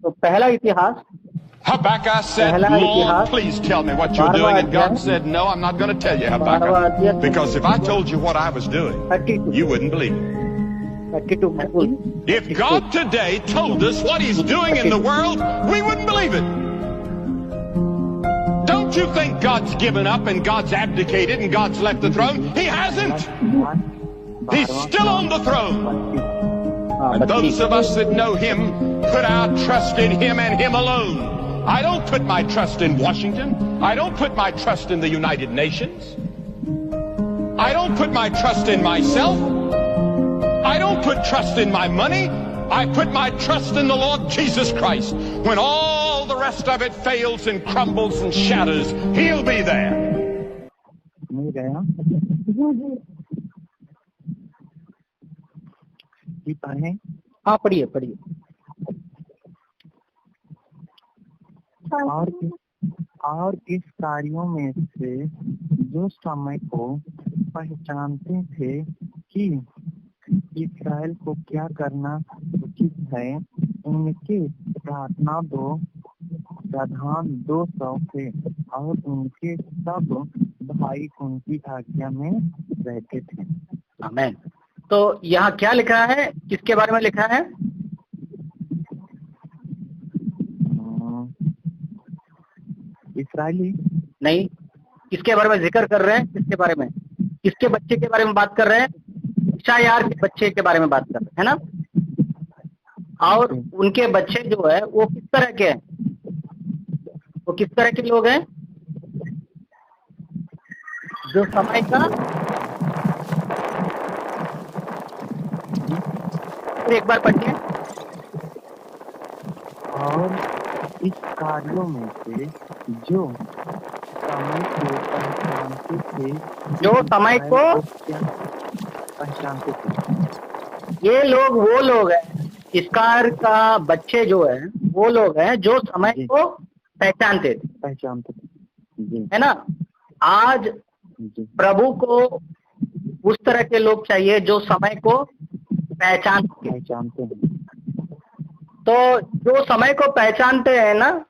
तो पहला इतिहास, Habakkuk said, पहला Lord, इतिहास please tell me what you're 12वां doing. And God अध्याय, said, no, I'm not going to tell you, 12वां Habakkuk. अध्याय Because if I told you what I was doing, 32 you wouldn't believe it. 32 मैं बोल If God today told us what he's doing in the world, we wouldn't believe it. Don't you think God's given up and God's abdicated and God's left the throne? He hasn't. He's still on the throne. And those of us that know him put our trust in him and him alone. I don't put my trust in Washington. I don't put my trust in the United Nations. I don't put my trust in myself. I don't put trust in my money. I put my trust in the Lord Jesus Christ. When all the rest of it fails and crumbles and shatters, he'll be there. हाँ पढ़िए पढ़िए। और इस कार्यों में से जो समय को पहचानते थे कि इस्राएल को क्या करना उचित है, उनके प्रधान 200 थे और उनके सब भाई उनकी आज्ञा में रहते थे। आमीन। तो यहाँ क्या लिखा है, किसके बारे में लिखा है? इस्राएली नहीं, किसके बारे में जिक्र कर रहे हैं? किसके बारे में? किसके बच्चे के बारे में बात कर रहे हैं? इशायाह के बच्चे के बारे में बात कर रहे हैं, है ना? और उनके बच्चे जो है वो किस तरह के हैं? वो किस तरह के लोग हैं? जो समय का, एक बार पढ़िए। और इस कार्यों में से जो समय को पहचानते थे, ये लोग वो लोग हैं, इसकार का बच्चे जो है वो लोग हैं जो समय को पहचानते थे, है ना? आज प्रभु को उस तरह के लोग चाहिए जो समय को पहचानते हैं। तो जो समय को पहचानते हैं ना,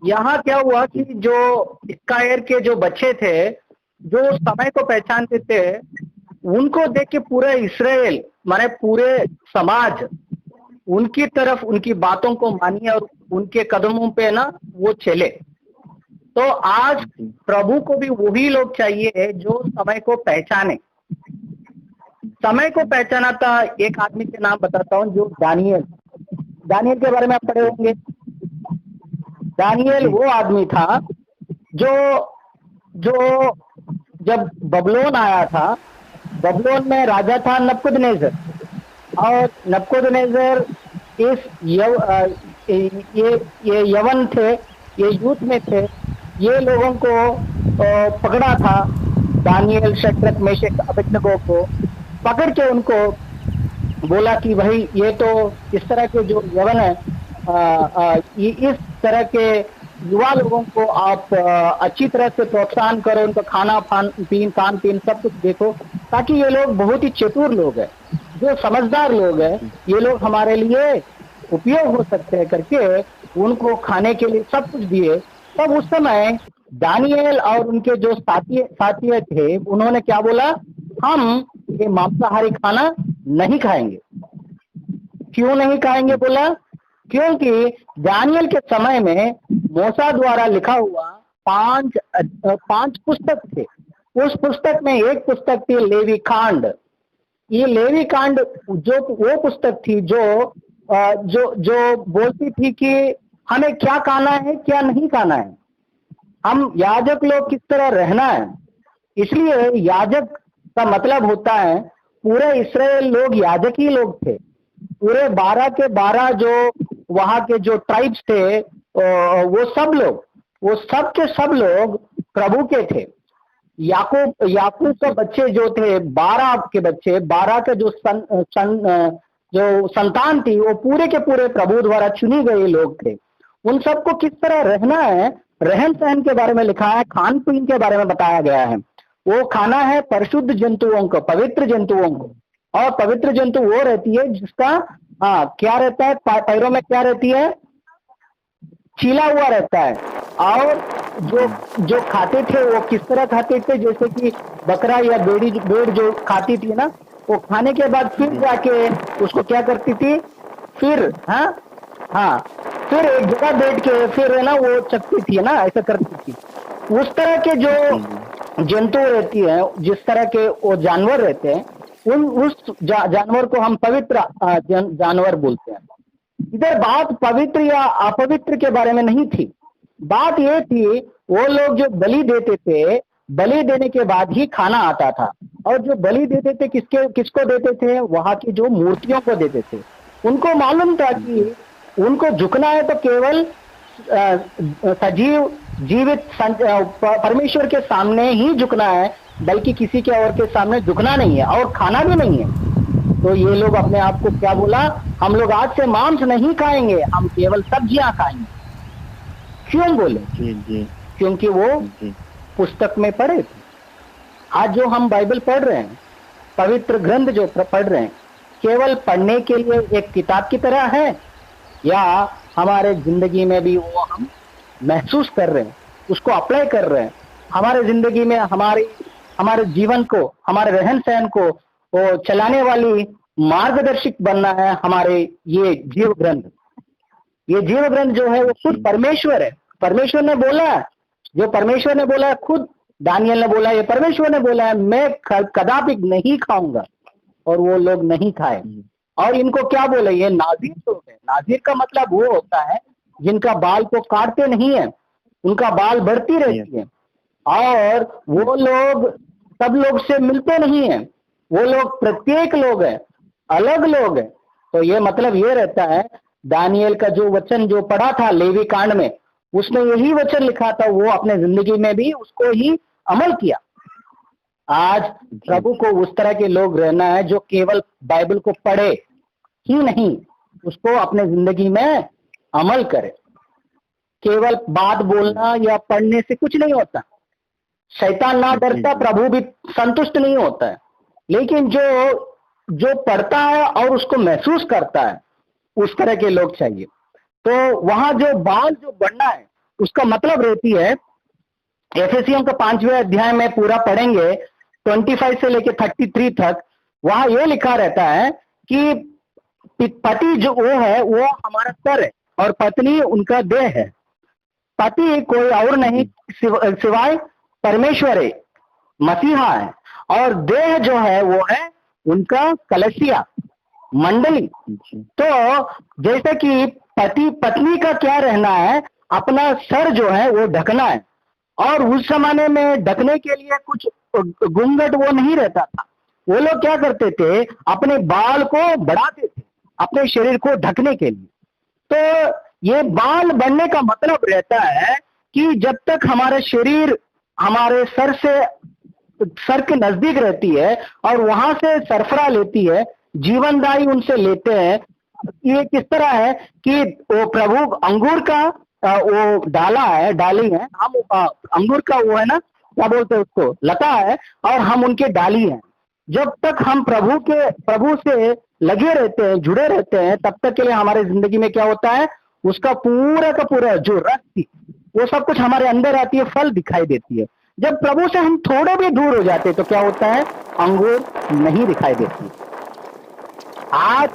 यहाँ क्या हुआ कि जो इस्राएल के जो बच्चे थे जो समय को पहचानते थे, उनको देख के पूरे इस्राएल माने पूरे समाज उनकी तरफ उनकी बातों को मानिए और उनके कदमों पे ना वो चले। तो आज प्रभु को भी वही लोग चाहिए जो समय को पहचाने। समय को पहचाना था एक आदमी के नाम बताता हूँ, जो दानियल के बारे में आप पढ़े होंगे। दानियल वो आदमी था जो जब बबलोन आया था, बबलोन में राजा था नबूकदनेस्सर, और नबूकदनेस्सर ये यवन थे, ये यूथ में थे, ये लोगों को पकड़ा था। दानियल, शद्रक, मेशक, अबेदनगो को पकड़ के उनको बोला कि भाई ये तो इस तरह के जो यवन है, इस तरह के युवा लोगों को आप अच्छी तरह से प्रोत्साहन करो, उनको खाना खान पीन सब कुछ देखो, ताकि ये लोग बहुत ही चतुर लोग हैं, जो समझदार लोग हैं, ये लोग हमारे लिए उपयोग हो सकते हैं करके उनको खाने के लिए सब कुछ दिए। तब उस समय दानियल और उनके जो साथी थे, उन्होंने क्या बोला? हम ये मांसाहारी खाना नहीं खाएंगे। क्यों नहीं खाएंगे? बोला क्योंकि दानियल के समय में मूसा द्वारा लिखा हुआ 5 पुस्तक थे। उस पुस्तक में एक पुस्तक थी लेवी कांड। ये लेवी कांड जो वो पुस्तक थी जो बोलती थी कि हमें क्या खाना है, क्या नहीं खाना है, हम याजक लोग किस तरह रहना है। इसलिए याजक का मतलब होता है पूरे इस्राएल लोग याजक ही लोग थे। पूरे 12 के 12 जो वहां के जो ट्राइब्स थे, वो सब के सब लोग प्रभु के थे। याकूब के बच्चे जो थे, 12 के बच्चे, 12 के जो संतान थी, वो पूरे के पूरे प्रभु द्वारा चुनी गए लोग थे। उन सबको किस तरह रहना है, रहन सहन के बारे में लिखा है, खान पीन के बारे में बताया गया है। वो खाना है परिशुद्ध जंतुओं को, पवित्र जंतुओं को। और पवित्र जंतु वो रहती है जिसका क्या रहता है, पैरों में क्या रहती है? छीला हुआ रहता है। और जो जो खाते थे वो किस तरह खाते थे, जैसे कि बकरा या भेड़ जो खाती थी ना, वो खाने के बाद फिर जाके उसको क्या करती थी, फिर हाँ हाँ फिर एक जगह बैठ के फिर है ना वो चखती थी ना, ऐसा करती थी। उस तरह के जो जंतु रहती है, जिस तरह के वो जानवर रहते हैं, उस जानवर को हम पवित्र जानवर बोलते हैं। इधर बात पवित्र या अपवित्र के बारे में नहीं थी, बात ये थी वो लोग जो बलि देते थे, बलि देने के बाद ही खाना आता था। और जो बलि देते थे किसको देते थे, वहां की जो मूर्तियों को देते थे। उनको मालूम था कि उनको झुकना है तो केवल सजीव जीवित परमेश्वर के सामने ही झुकना है, बल्कि किसी के और के सामने झुकना नहीं है और खाना भी नहीं है। तो ये लोग अपने आप को क्या बोला, हम लोग आज से मांस नहीं खाएंगे, हम केवल सब्जियां खाएंगे। क्यों बोले? क्योंकि वो पुस्तक में पढ़े थे। आज जो हम बाइबल पढ़ रहे हैं, पवित्र ग्रंथ जो पढ़ रहे हैं, केवल पढ़ने के लिए एक किताब की तरह है, या हमारे जिंदगी में भी वो हम महसूस कर रहे हैं, उसको अप्लाई कर रहे हैं हमारे जिंदगी में, हमारे जीवन को, हमारे रहन सहन को वो चलाने वाली मार्गदर्शक बनना है हमारे ये जीव ग्रंथ। ये जीव ग्रंथ जो है वो खुद परमेश्वर है। परमेश्वर ने बोला है, जो परमेश्वर ने बोला है, खुद दानियल ने बोला है, ये परमेश्वर ने बोला है, मैं कदापि नहीं खाऊंगा। और वो लोग नहीं खाए। और इनको क्या बोले, ये नाज़ीर लोग है। नाज़ीर का मतलब वो होता है जिनका बाल को काटते नहीं है, उनका बाल बढ़ती रहती है, और वो लोग सब लोग से मिलते नहीं है, वो लोग प्रत्येक लोग है, अलग लोग है। तो ये मतलब ये रहता है, दानियल का जो वचन जो पढ़ा था लेवी कांड में, उसने यही वचन लिखा था, वो अपने जिंदगी में भी उसको ही अमल किया। आज प्रभु को उस तरह के लोग रहना है जो केवल बाइबल को पढ़े ही नहीं, उसको अपने जिंदगी में अमल करे। केवल बात बोलना या पढ़ने से कुछ नहीं होता। शैतान ना डरता, प्रभु भी संतुष्ट नहीं होता है। लेकिन जो पढ़ता है और उसको महसूस करता है, उस तरह के लोग चाहिए। तो वहां जो बाल जो बढ़ना है, उसका मतलब रहती है, एफेसियों का 5वें अध्याय में पूरा पढ़ेंगे 25 से लेके 33 तक, वहां ये लिखा रहता है कि पति जो वो है वो हमारा सर है और पत्नी उनका देह है। पति कोई और नहीं सिवाय परमेश्वर है, मसीहा है, और देह जो है वो है उनका कलीसिया, मंडली। तो जैसे कि पति पत्नी का क्या रहना है, अपना सर जो है वो ढकना है। और उस जमाने में ढकने के लिए कुछ घूंघट वो नहीं रहता था। वो लोग क्या करते थे, अपने बाल को बढ़ाते थे अपने शरीर को ढकने के लिए। तो ये बाल बढ़ने का मतलब रहता है कि जब तक हमारा शरीर हमारे सर के नजदीक रहती है और वहां से सरफरा लेती है, जीवनदायी उनसे लेते हैं। ये किस तरह है कि वो प्रभु अंगूर का वो डाली है, हम अंगूर का वो है ना, क्या बोलते हैं उसको, लता है, और हम उनके डाली हैं। जब तक हम प्रभु से लगे रहते हैं, जुड़े रहते हैं, तब तक के लिए हमारे जिंदगी में क्या होता है, उसका पूरा का पूरा जो रस थी वो सब कुछ हमारे अंदर आती है, फल दिखाई देती है। जब प्रभु से हम थोड़े भी दूर हो जाते हैं तो क्या होता है, अंगूर नहीं दिखाई देती। आज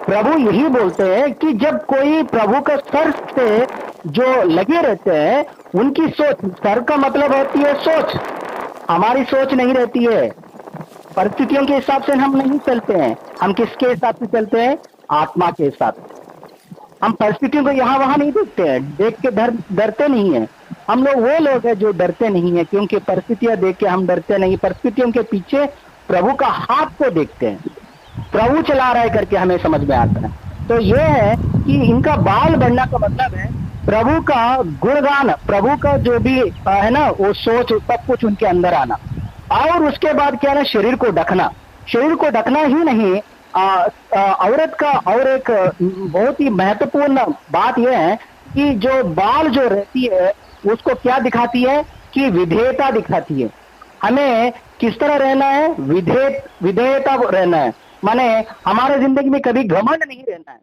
प्रभु यही बोलते हैं कि जब कोई प्रभु का सर से जो लगे रहते हैं, उनकी सोच, सर का मतलब होती है सोच, हमारी सोच नहीं रहती है। परिस्थितियों के हिसाब से हम नहीं चलते हैं, हम किसके हिसाब से चलते हैं, आत्मा के हिसाब से। हम परिस्थितियों को यहाँ वहां नहीं देखते हैं, देख के डरते नहीं है। हम लोग वो लोग हैं जो डरते नहीं है, क्योंकि परिस्थितियां देख के हम डरते नहीं। परिस्थितियों के पीछे प्रभु का हाथ को देखते हैं, प्रभु चला रहा है करके हमें समझ में आता है। तो ये है कि इनका बाल बढ़ना का मतलब है प्रभु का गुणगान, प्रभु का जो भी है ना वो सोच, सब कुछ उनके अंदर आना। और उसके बाद क्या है, शरीर को ढकना। शरीर को ढकना ही नहीं, औरत का और एक बहुत ही महत्वपूर्ण बात यह है कि जो बाल जो रहती है उसको क्या दिखाती है, कि विधेयता दिखाती है। हमें किस तरह रहना है, विधेयता रहना है। माने हमारे जिंदगी में कभी घमंड नहीं रहना है।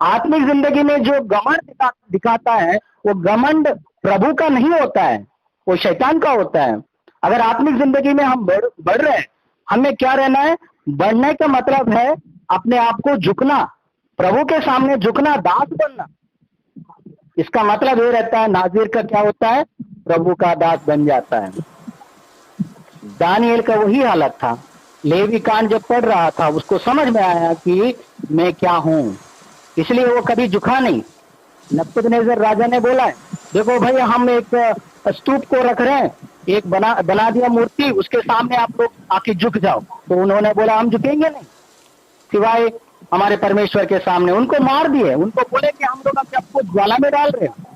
आत्मिक जिंदगी में जो घमंड दिखाता है वो घमंड प्रभु का नहीं होता है, वो शैतान का होता है। अगर आत्मिक जिंदगी में हम बढ़ रहे हैं, हमें क्या रहना है? बढ़ने का मतलब है अपने आप को झुकना, प्रभु के सामने झुकना, दास बनना। इसका मतलब ये रहता है, नाज़ीर का क्या होता है? प्रभु का दास बन जाता है। दानिएल का वही हालत था। लेवी कांड जब पढ़ रहा था उसको समझ में आया कि मैं क्या हूं, इसलिए वो कभी झुका नहीं। नबूकदनेस्सर राजा ने बोला है, देखो भाई हम एक स्तूप को रख रहे हैं, एक बना दिया मूर्ति, उसके सामने आप लोग आके झुक जाओ। तो उन्होंने बोला हम झुकेंगे नहीं सिवाय हमारे परमेश्वर के सामने। उनको मार दिए, उनको बोले कि हम लोग अपने आपको ज्वाला में डाल रहे हैं।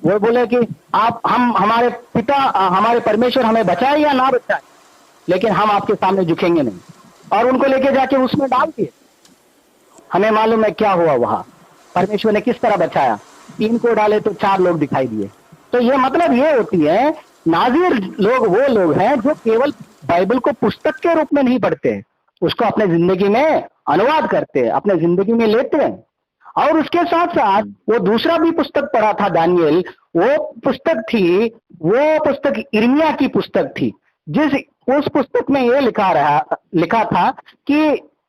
वो बोले कि आप हमारे पिता हमारे परमेश्वर हमें बचाए या ना बचाए, लेकिन हम आपके सामने झुकेंगे नहीं। और उनको लेके जाके उसमें डाल दिए। हमें मालूम है क्या हुआ वहां, परमेश्वर ने किस तरह बचाया। 3 को डाले तो 4 लोग दिखाई दिए। तो ये मतलब ये होती है, नाज़ीर लोग वो लोग हैं जो केवल बाइबल को पुस्तक के रूप में नहीं पढ़ते हैं, उसको अपने जिंदगी में अनुवाद करते हैं, अपने जिंदगी में लेते हैं। और उसके साथ साथ वो दूसरा भी पुस्तक पढ़ा था दानिएल, वो पुस्तक यिर्मयाह की पुस्तक थी, उस पुस्तक में ये लिखा था कि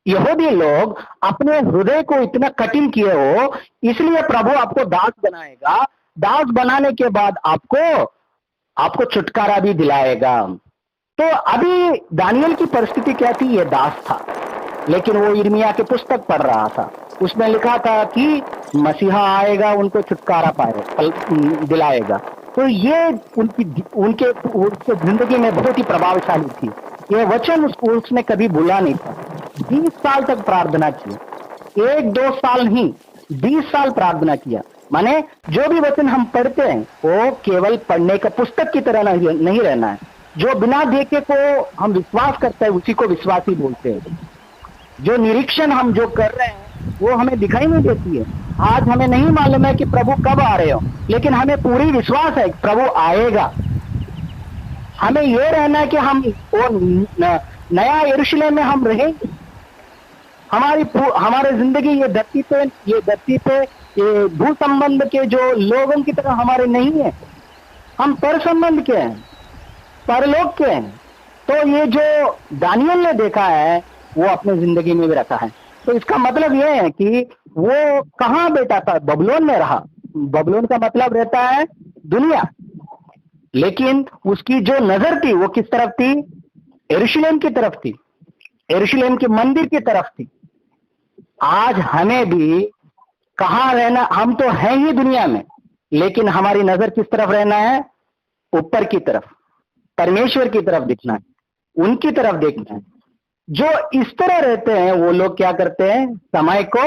यहूदी लोग अपने हृदय को इतना कठिन किए हो, इसलिए प्रभु आपको दास बनाएगा। दास बनाने के बाद आपको छुटकारा भी दिलाएगा। तो अभी दानिएल की परिस्थिति क्या थी? ये दास था, लेकिन वो यिर्मयाह की पुस्तक पढ़ रहा था। उसमें लिखा था कि मसीहा आएगा, उनको छुटकारा दिलाएगा। तो ये उनके जिंदगी में बहुत ही प्रभावशाली थी। ये वचन उसने कभी भूला नहीं था। 20 साल तक प्रार्थना की, 1-2 साल नहीं, 20 साल प्रार्थना किया। माने जो भी वचन हम पढ़ते हैं वो केवल पढ़ने का पुस्तक की तरह नहीं रहना है। जो बिना देखे को हम विश्वास करते हैं उसी को विश्वासी बोलते हैं। जो निरीक्षण हम जो कर रहे हैं वो हमें दिखाई नहीं देती है। आज हमें नहीं मालूम है कि प्रभु कब आ रहे हो, लेकिन हमें पूरी विश्वास है कि प्रभु आएगा। हमें ये रहना है कि हम वो नया यरूशलेम में हम रहेंगे। हमारे जिंदगी ये धरती पे ये भू संबंध के जो लोगों की तरह हमारे नहीं है, हम पर संबंध के हैं, परलोक के हैं। तो ये जो दानिएल ने देखा है वो अपने जिंदगी में भी रखा है। तो इसका मतलब ये है कि वो कहाँ बैठा था? बबुलोन में रहा। बबुलोन का मतलब रहता है दुनिया, लेकिन उसकी जो नजर थी वो किस तरफ थी? यरूशलेम की तरफ थी, यरूशलेम के मंदिर की तरफ थी। आज हमें भी कहाँ रहना? हम तो हैं ही दुनिया में, लेकिन हमारी नजर किस तरफ रहना है? ऊपर की तरफ, परमेश्वर की तरफ दिखना है, उनकी तरफ देखना है। जो इस तरह रहते हैं वो लोग क्या करते हैं? समय को,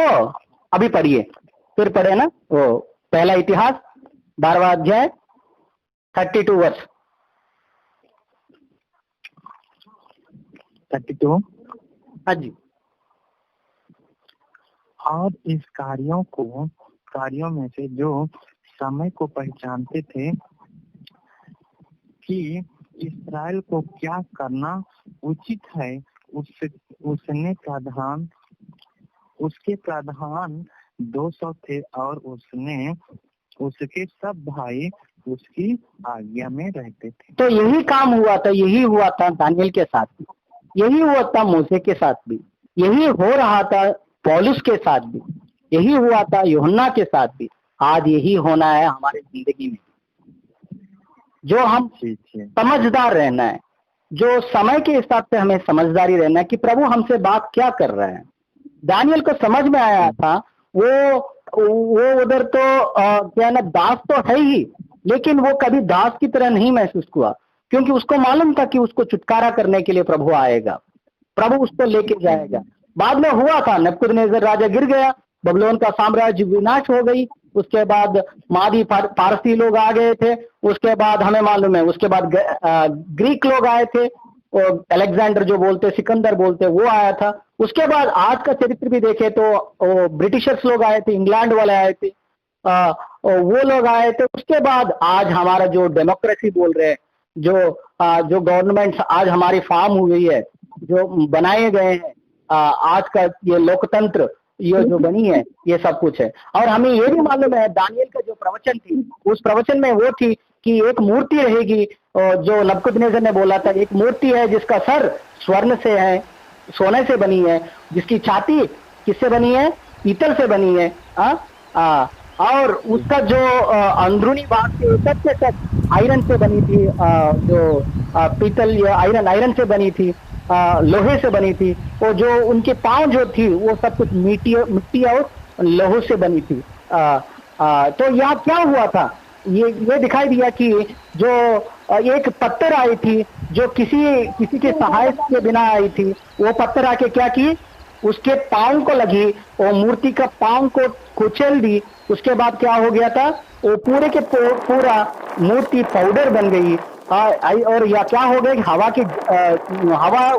अभी पढ़िए, फिर पढ़े ना वो पहला इतिहास 12वां अध्याय 32 वर्ष 32। हाँ जी। और इस कार्यों में से जो समय को पहचानते थे कि इस्राएल को क्या करना उचित है, उसके प्रधान 200 थे और उसके सब भाई उसकी आज्ञा में रहते थे। तो यही काम हुआ था दानिएल के साथ भी, यही हुआ था मूसे के साथ भी, यही हो रहा था पौलुस के साथ भी, यही हुआ था यूहन्ना के साथ भी। आज यही होना है हमारे जिंदगी में। जो हम समझदार रहना है, जो समय के हिसाब से हमें समझदारी रहना है कि प्रभु हमसे बात क्या कर रहा है। दानिएल को समझ में आया था, वो उधर तो क्या ना, दास तो है ही, लेकिन वो कभी दास की तरह नहीं महसूस हुआ, क्योंकि उसको मालूम था कि उसको छुटकारा करने के लिए प्रभु आएगा, प्रभु उसको लेके जाएगा। बाद में हुआ था, नबूकदनेस्सर राजा गिर गया, बबुलोन का साम्राज्य विनाश हो गई। उसके बाद मादी पारसी लोग आ गए थे। उसके बाद हमें मालूम है, उसके बाद ग्रीक लोग आए थे, और अलेक्जेंडर जो बोलते, सिकंदर बोलते, वो आया था। उसके बाद आज का चरित्र भी देखे तो ब्रिटिशर्स लोग आए थे, इंग्लैंड वाले आए थे, वो लोग आए थे। उसके बाद आज हमारा जो डेमोक्रेसी बोल रहे हैं, जो गवर्नमेंट आज हमारी फॉर्म हुई है, जो बनाए गए हैं, आज का ये लोकतंत्र, ये जो बनी है ये सब कुछ है। और हमें ये भी मालूम है दानियल का जो प्रवचन थी उस प्रवचन में वो थी कि एक मूर्ति रहेगी, और जो नबूकदनेस्सर ने बोला था एक मूर्ति है जिसका सर स्वर्ण से है, सोने से बनी है, जिसकी छाती किससे बनी है, पीतल से बनी है। और उसका जो अंदरूनी भाग से तक से तक आयरन से बनी थी, जो पीतल या आयरन से बनी थी, लोहे से बनी थी। और जो उनके पांव जो थी वो सब कुछ मिट्टी और लोहे से बनी थी। तो यहाँ क्या हुआ था, ये दिखाई दिया कि जो एक पत्थर आई थी जो किसी के सहायता के बिना आई थी, वो पत्थर आके क्या की, उसके पांव को लगी और मूर्ति का पांव को कुचल दी। उसके बाद क्या हो गया था, वो पूरे के पूरा मूर्ति पाउडर बन गई। और या क्या हो गया, हवा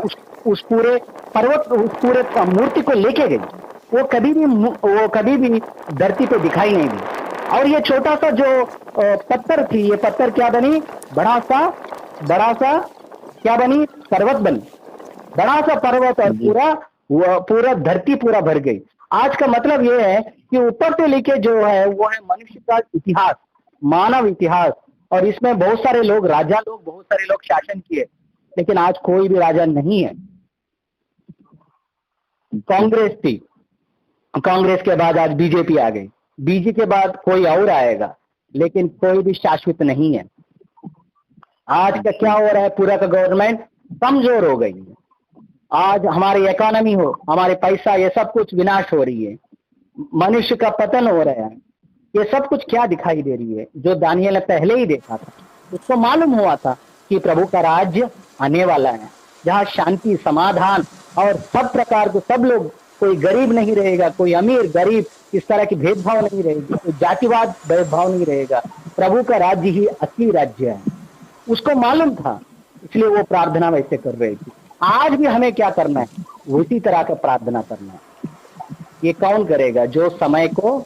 उस पूरे पर्वत, उस पूरे मूर्ति को लेके गई। वो कभी भी धरती पे दिखाई नहीं दी। और ये छोटा सा जो पत्थर थी, ये पत्थर क्या बनी, बड़ा सा क्या बनी, पर्वत बनी, बड़ा सा पर्वत, और पूरा धरती पूरा भर गई। आज का मतलब ये है कि ऊपर से लेके जो है वो है मनुष्य का इतिहास, मानव इतिहास। और इसमें बहुत सारे लोग, बहुत सारे लोग शासन किए, लेकिन आज कोई भी राजा नहीं है। कांग्रेस थी, कांग्रेस के बाद आज बीजेपी आ गई, बीजेपी के बाद कोई और आएगा, लेकिन कोई भी शाश्वत नहीं है। आज का क्या हो रहा है, पूरा का गवर्नमेंट कमजोर हो गई है। आज हमारी इकोनॉमी हो, हमारे पैसा, ये सब कुछ विनाश हो रही है, मनुष्य का पतन हो रहा है। ये सब कुछ क्या दिखाई दे रही है, जो दानियल ने पहले ही देखा था। उसको मालूम हुआ था कि प्रभु का राज्य आने वाला है, जहाँ शांति, समाधान और सब प्रकार के सब लोग, कोई गरीब नहीं रहेगा, कोई अमीर गरीब इस तरह की भेदभाव नहीं रहेगी, कोई जातिवाद भेदभाव नहीं रहेगा। प्रभु का राज्य ही असली राज्य है, उसको मालूम था, इसलिए वो प्रार्थना वैसे कर रही थी। आज भी हमें क्या करना है, उसी तरह का प्रार्थना करना है। ये कौन करेगा, जो समय को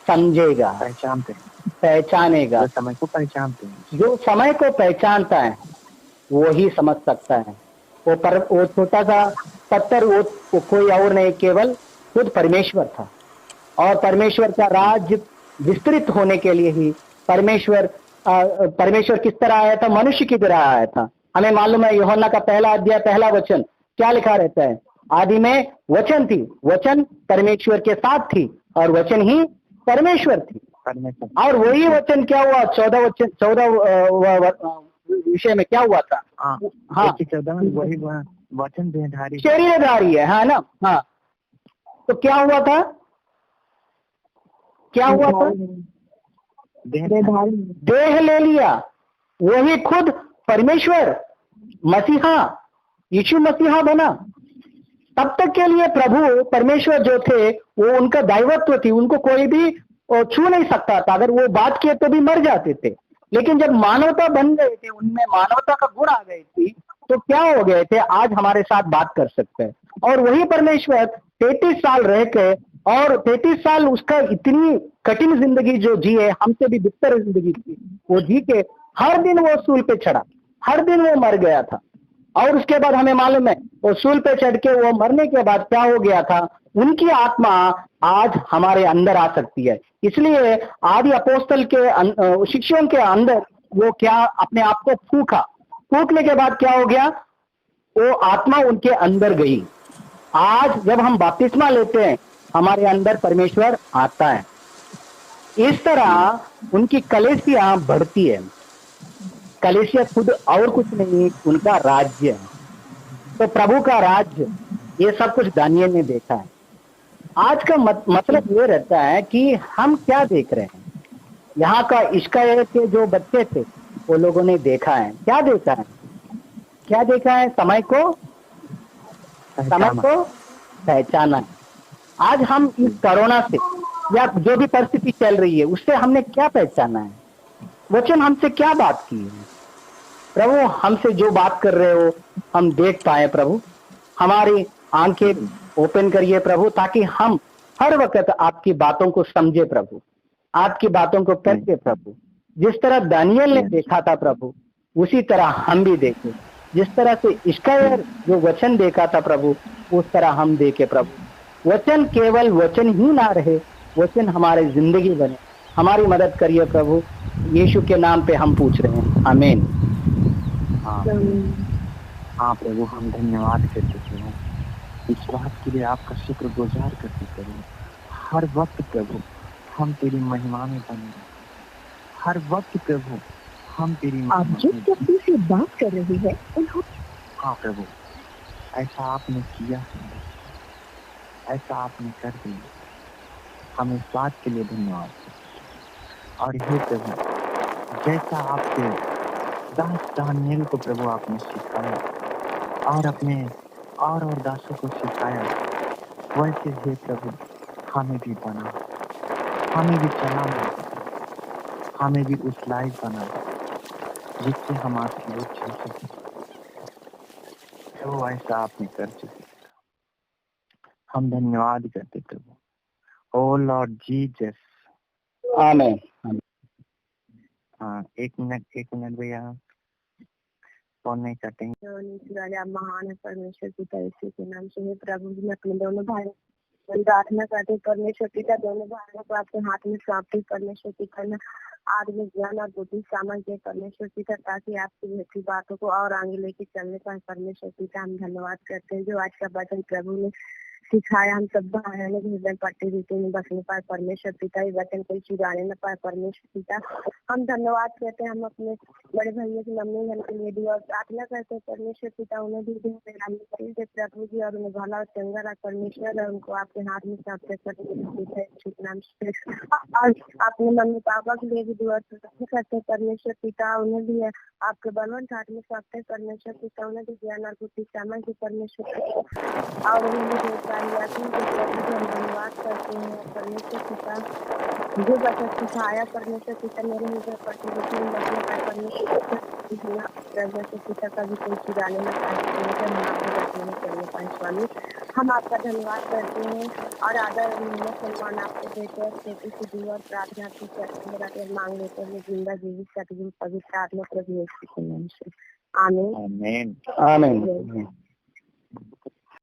समझेगा, पहचानेगा, समय को पहचानते हैं, जो समय को पहचानता है वो ही समझ सकता है। वो छोटा सा पत्थर वो कोई और नहीं, केवल खुद परमेश्वर था। और परमेश्वर का राज्य विस्तृत होने के लिए ही परमेश्वर किस तरह आया था, मनुष्य की तरह आया था। हमें मालूम है यूहन्ना का पहला अध्याय पहला वचन क्या लिखा रहता है, आदि में वचन थी, वचन परमेश्वर के साथ थी और वचन ही परमेश्वर थी। और वही वचन क्या हुआ, 14 विषय में क्या हुआ था, हाँ 14 में वही वचन देहधारी शरीरधारी है, हाँ ना, हाँ। तो क्या हुआ था, देह ले लिया, वही खुद परमेश्वर मसीहा, यीशु मसीहा बना। तब तक के लिए प्रभु परमेश्वर जो थे वो उनका दैवत्व थी, उनको कोई भी छू नहीं सकता था, अगर वो बात किए तो भी मर जाते थे। लेकिन जब मानवता बन गए थे, उनमें मानवता का गुण आ गई थी, तो क्या हो गए थे, आज हमारे साथ बात कर सकते हैं। और वही परमेश्वर 33 साल रह के, और 33 साल उसका इतनी कठिन जिंदगी जो जिए, हमसे भी बिस्तर जिंदगी थी, वो जी के हर दिन वो सूल पे चढ़ा, हर दिन वो मर गया था। और उसके बाद हमें मालूम है वो सूल पे चढ़ के वो मरने के बाद क्या हो गया था, उनकी आत्मा आज हमारे अंदर आ सकती है। इसलिए आदि अपोस्तल के शिष्यों के अंदर वो क्या अपने आप को फूकने के बाद क्या हो गया, वो आत्मा उनके अंदर गई। आज जब हम बपतिस्मा लेते हैं, हमारे अंदर परमेश्वर आता है। इस तरह उनकी कलीसिया बढ़ती है। कलीसिया खुद और कुछ नहीं, उनका राज्य है। तो प्रभु का राज्य, ये सब कुछ दानियल ने देखा है। आज का मतलब ये रहता है कि हम क्या देख रहे हैं। यहाँ का इश्कायल के जो बच्चे थे वो लोगों ने देखा है, क्या देखा है, समय को पहचाना है। आज हम इस कोरोना से या जो भी परिस्थिति चल रही है उससे हमने क्या पहचाना है, वचन हमसे क्या बात की है। प्रभु हमसे जो बात कर रहे हो हम देख पाए प्रभु, हमारी आंखें ओपन करिए प्रभु, ताकि हम हर वक्त आपकी बातों को समझे प्रभु, आपकी बातों को करके प्रभु। जिस तरह दानियल ने देखा था प्रभु, उसी तरह हम भी देखें। जिस तरह से इश्कायर जो वचन देखा था प्रभु, उस तरह हम देखे प्रभु। वचन केवल वचन ही ना रहे, वचन हमारे जिंदगी बने। हमारी मदद करिए प्रभु, यीशु के नाम पे हम पूछ रहे हैं, आमीन। हाँ प्रभु, हम धन्यवाद करते प्रभु, इस बात के लिए आपका शुक्रगुजार करते प्रभु। हर वक्त प्रभु हम तेरी महिमा में बने, हर वक्त प्रभु हम तेरी आप जिस व्यक्ति से बात कर रहे हैं हाँ प्रभु, ऐसा आपने किया है, ऐसा आपने कर दिया, हम इस बात के लिए धन्यवाद करते। और हे प्रभु, जैसा आपके दास दानियल को प्रभु आपने सिखाया और अपने और दासों को सिखाया, वैसे हे प्रभु हमें भी बना, हमें भी चलाना, हमें भी उस लायक बना जिससे हम आपकी ओर चल सके। तो ऐसा आपने कर चुके, हम धन्यवाद करते प्रभु। ओ लॉर्ड जीसस, आमीन। हाँ, एक मिनट भैया, फोन नहीं कटेंगे। आप महान है परमेश्वर पिता, यीशु के नाम से हे प्रभु जी, मैं अपने दोनों भाई प्रार्थना करते परमेश्वर पिता, दोनों भाइयों को आपके हाथ में सौंपते परमेश्वर पिता, में आत्म ज्ञान और बुद्धि समझ दे परमेश्वर पिता, ताकि आपकी भेटी बातों को और आगे लेके चलने पाए परमेश्वर पिता। हम धन्यवाद करते हैं जो आज का वचन प्रभु ने सिखाया, हम सब भाइयों ने हृदय पट्टी रीति में बसने पाए परमेश्वर पिता, ये वचन कोई चुराने न पाए परमेश्वर पिता। हम धन्यवाद करते हैं, हम अपने बड़े भैया की मम्मी बहन के लिए भी और प्रार्थना करते हैं परमेश्वर पिता, उन्हें भी प्रभु जी, और उन्हें भला और चंगा रख परमेश्वर, और उनको आपके हाथ में सौंपते नाम से। और अपने मम्मी पापा के लिए भी दुआ करते हैं परमेश्वर पिता, उन्हें भी आपके बलवंत हाथ में सौंपते परमेश्वर पिता, उन्हें भी ज्ञान और बुद्धि समझ दे परमेश्वर पिता, और उन्हें भी धन्यवाद करते हैं परमेश्वर पिता, जो वचन सिखाया परमेश्वर पिता, मेरे हृदय परमेश्वर पिता का भी कोई चुराने न पाए स्वामी। हम आपका धन्यवाद करते हैं और आदर सम्मान आपको देते हैं, छोटी सी दुआ और प्रार्थना की करते मांग लेते हैं जिंदा जीवित सतगुरु पवित्र आत्मा प्रभु यीशु के नाम से, आमीन। आमीन।